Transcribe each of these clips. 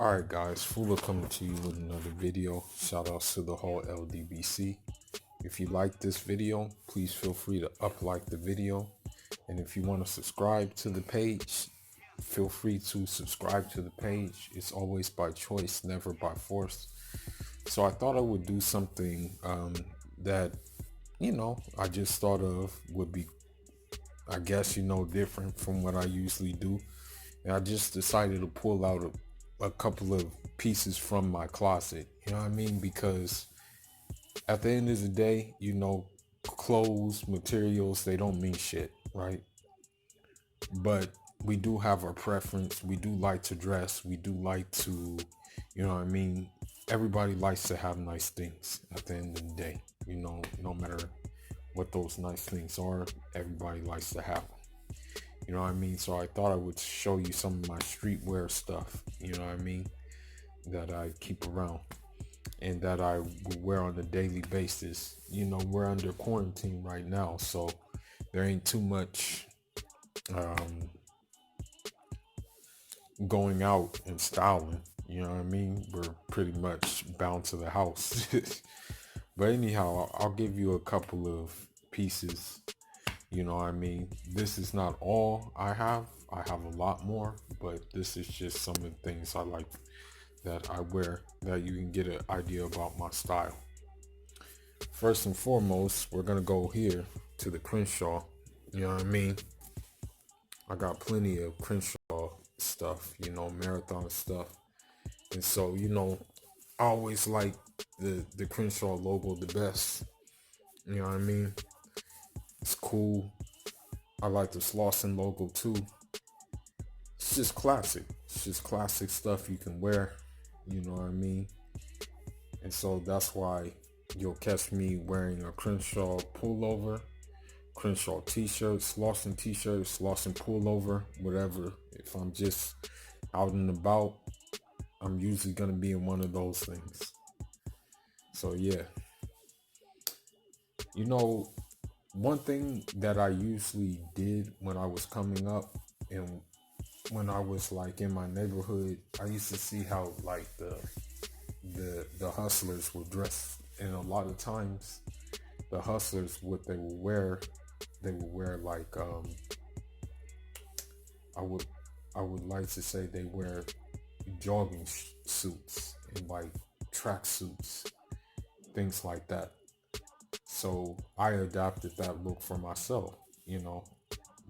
Alright guys, Fula coming to you with another video. Shout outs to the whole LDBC. If you like this video, please feel free to like the video. And if you want to subscribe to the page, feel free to subscribe to the page. It's always by choice, never by force. So I thought I would do something that, I just thought of would be, I guess, different from what I usually do. And I just decided to pull out a couple of pieces from my closet, you know what I mean? Because at the end of the day, clothes, materials, they don't mean shit, right? But we do have our preference. We do like to dress. We do like to, you know what I mean? Everybody likes to have nice things at the end of the day, no matter what those nice things are, everybody likes to have them. You know what I mean? So I thought I would show you some of my streetwear stuff, you know what I mean, that I keep around and that I wear on a daily basis. We're under quarantine right now, so there ain't too much going out and styling, you know what I mean? We're pretty much bound to the house. But anyhow, I'll give you a couple of pieces. You know what I mean? This is not all I have. I have a lot more, but this is just some of the things I like that I wear that you can get an idea about my style. First and foremost, we're gonna go here to the Crenshaw. You know what I mean? I got plenty of Crenshaw stuff, marathon stuff. And so, I always like the Crenshaw logo the best. You know what I mean? It's cool. I like the Slauson logo too. It's just classic. It's just classic stuff you can wear. You know what I mean? And so that's why you'll catch me wearing a Crenshaw pullover, Crenshaw t-shirt, Slauson t-shirt, Slauson pullover, whatever. If I'm just out and about, I'm usually going to be in one of those things. So yeah. One thing that I usually did when I was coming up and when I was like in my neighborhood, I used to see how like the hustlers would dress, and a lot of times the hustlers, what they would wear like I would like to say they wear jogging suits and like track suits, things like that. So I adopted that look for myself,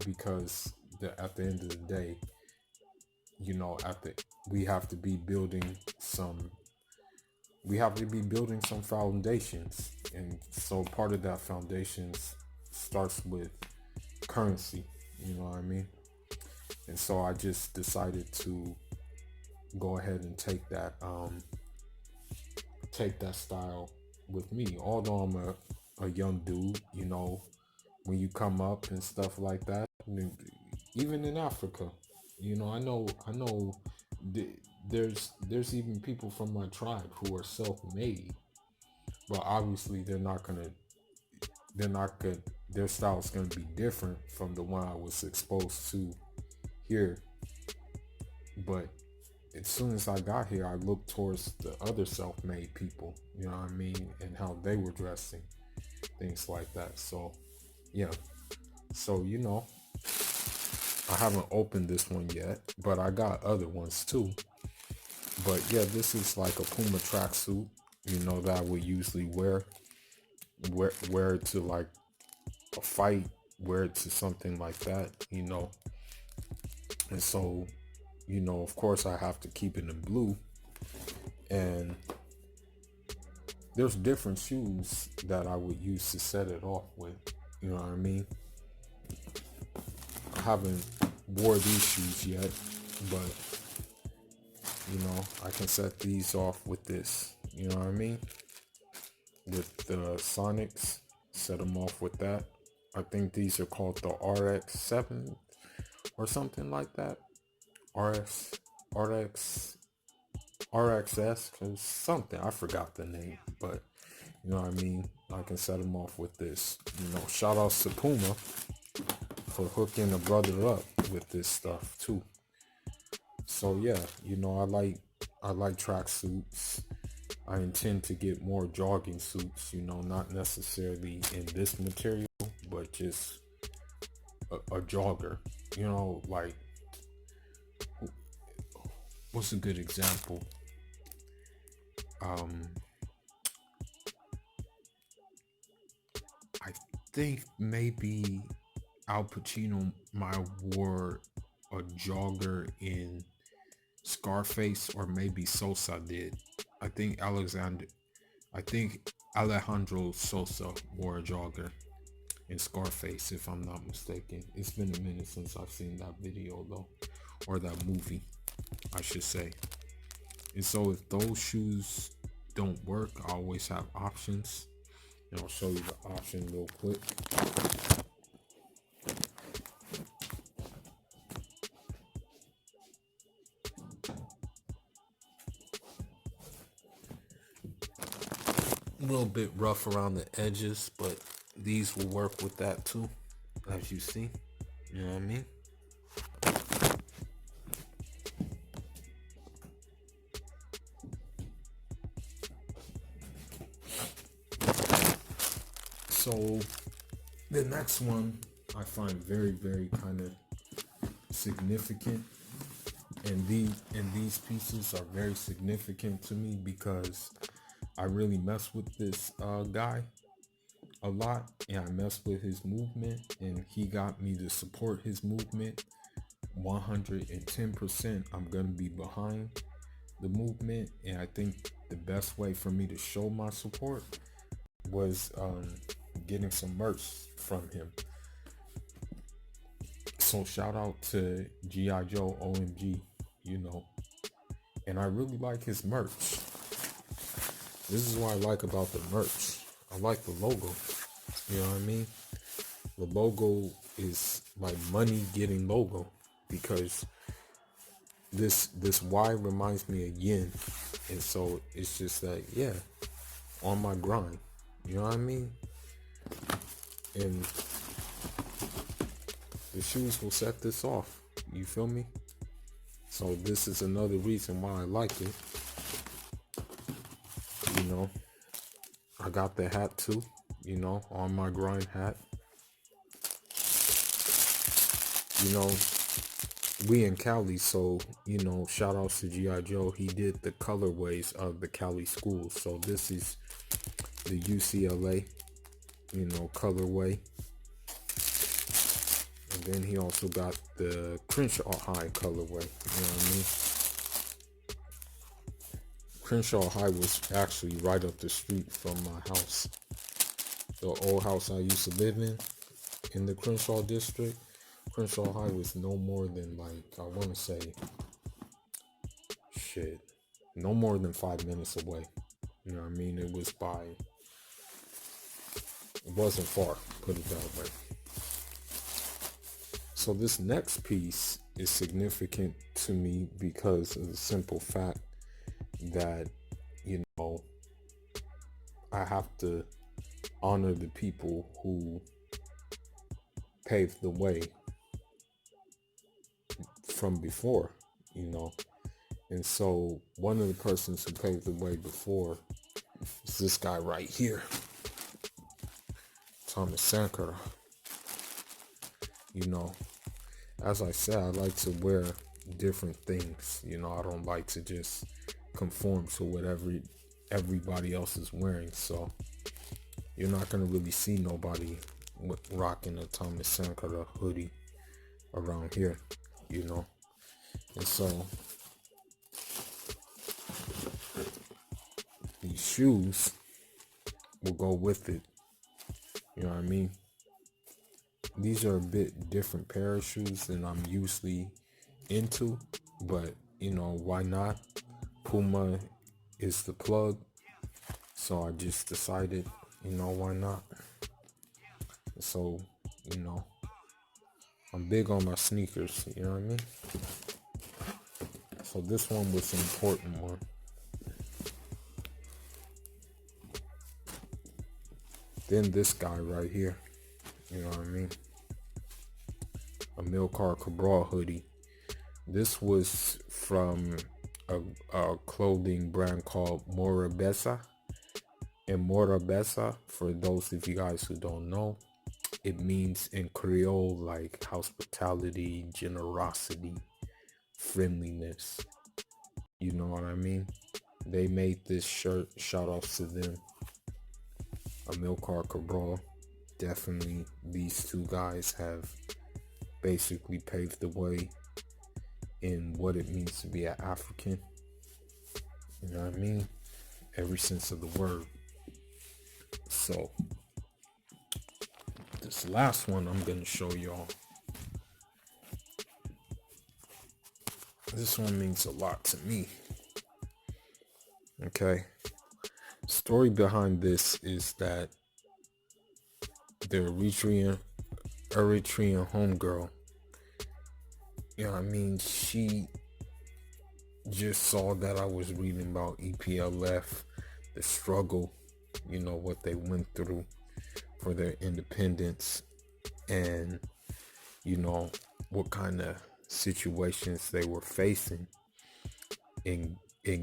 because at the end of the day, we have to be building some foundations, and so part of that foundation starts with currency, you know what I mean? And so I just decided to go ahead and take that style with me. Although I'm a young dude, when you come up and stuff like that, even in Africa, I know there's even people from my tribe who are self-made, but obviously their style's gonna be different from the one I was exposed to here. But as soon as I got here, I looked towards the other self-made people, you know what I mean, and how they were dressing, things like that. So yeah, so I haven't opened this one yet, but I got other ones too. But yeah, this is like a Puma tracksuit, that I would usually wear it to like a fight, wear it to something like that, And so, of course I have to keep it in blue. And there's different shoes that I would use to set it off with, you know what I mean? I haven't wore these shoes yet, but I can set these off with this, you know what I mean? With the Sonics, set them off with that. I think these are called the RX-7 or something like that. RXS or something. I forgot the name, but you know what I mean? I can set them off with this. Shout out to Puma for hooking a brother up with this stuff too. So yeah, I like I like tracksuits. I intend to get more jogging suits, not necessarily in this material, but just a jogger. Like, what's a good example? Um, I think maybe Al Pacino might wore a jogger in Scarface, or maybe Sosa did. I think Alejandro Sosa wore a jogger in Scarface, if I'm not mistaken. It's been a minute since I've seen that video though, or that movie, I should say. And so if those shoes don't work, I always have options. And I'll show you the option real quick. A little bit rough around the edges, but these will work with that too, as you see. You know what I mean? So the next one I find very, very kind of significant, and these pieces are very significant to me because I really mess with this guy a lot, and I mess with his movement, and he got me to support his movement 110%. I'm gonna be behind the movement, and I think the best way for me to show my support was getting some merch from him. So shout out to G.I. Joe OMG, and I really like his merch. This is what I like about the merch. I like the logo. You know what I mean? The logo is my money getting logo, because this Y reminds me of yin, and so it's just like, yeah, on my grind. You know what I mean? And the shoes will set this off. You feel me? So this is another reason why I like it. I got the hat too, on my grind hat. We in Cali, so, shout outs to G.I. Joe. He did the colorways of the Cali schools. So this is the UCLA, colorway. And then he also got the Crenshaw High colorway. You know what I mean? Crenshaw High was actually right up the street from my house. The old house I used to live in the Crenshaw district. Crenshaw High was no more than, like, I want to say, no more than 5 minutes away. You know what I mean? It wasn't far, put it that way. So this next piece is significant to me because of the simple fact that, I have to honor the people who paved the way from before, And so one of the persons who paved the way before is this guy right here, Thomas Sankara. As I said, I like to wear different things. I don't like to just conform to whatever everybody else is wearing. So you're not going to really see nobody rocking a Thomas Sankara hoodie around here, And so these shoes will go with it. You know what I mean? These are a bit different pair of shoes than I'm usually into, but why not? Puma is the plug, so I just decided, why not? So, I'm big on my sneakers, you know what I mean? So this one was an important one. Then this guy right here, you know what I mean? A Amilcar Cabral hoodie. This was from a clothing brand called Morabeza. And Morabeza, for those of you guys who don't know, it means in Creole like hospitality, generosity, friendliness. You know what I mean? They made this shirt. Shout outs to them. Amilcar Cabral. Definitely, these two guys have basically paved the way in what it means to be an African. You know what I mean? Every sense of the word. So, this last one I'm going to show y'all. This one means a lot to me. Okay. Story behind this is that the Eritrean homegirl, you know what I mean, she just saw that I was reading about EPLF, the struggle, you know, what they went through for their independence, and, you know, what kind of situations they were facing in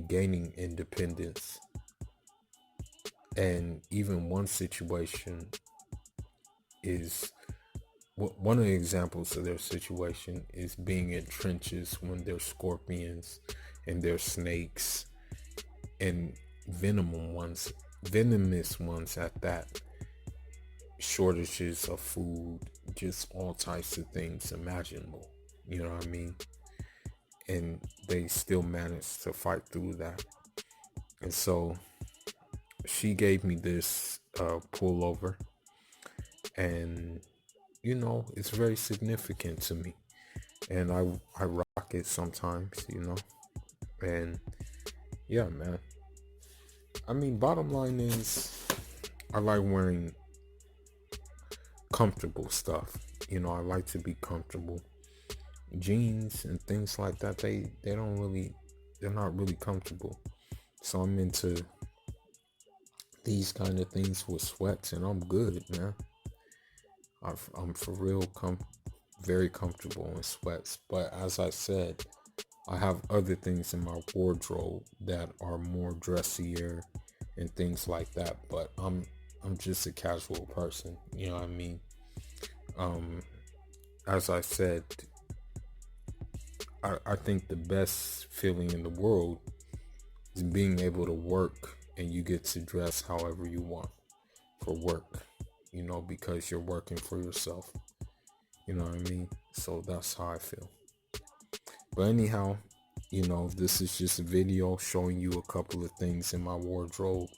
gaining independence. And even one situation is, one of the examples of their situation is being in trenches when there's scorpions and there's snakes and venomous ones at that, shortages of food, just all types of things imaginable, you know what I mean? And they still managed to fight through that. And so she gave me this pullover, and you know, it's very significant to me, and I rock it sometimes, you know. And yeah, man, I mean, bottom line is I like wearing comfortable stuff, you know. I like to be comfortable. Jeans and things like that, they're not really comfortable. So I'm into these kind of things with sweats, and I'm good, man. I'm for real very comfortable in sweats. But as I said, I have other things in my wardrobe that are more dressier and things like that. But I'm just a casual person, you know what I mean? As I said, I think the best feeling in the world is being able to work and you get to dress however you want for work, you know, because you're working for yourself. You know what I mean? So that's how I feel. But anyhow, you know, this is just a video showing you a couple of things in my wardrobe.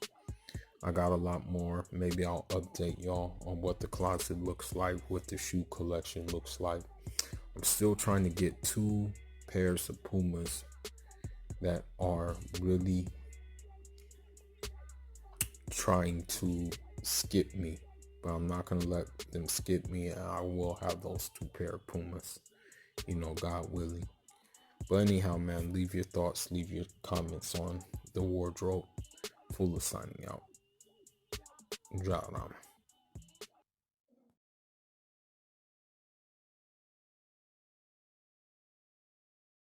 I got a lot more. Maybe I'll update y'all on what the closet looks like, what the shoe collection looks like. I'm still trying to get 2 pairs of Pumas that are really trying to skip me, but I'm not going to let them skip me, and I will have those 2 pair of Pumas, you know, God willing. But anyhow, man, leave your thoughts, leave your comments on the wardrobe. Full of signing out. Jaram.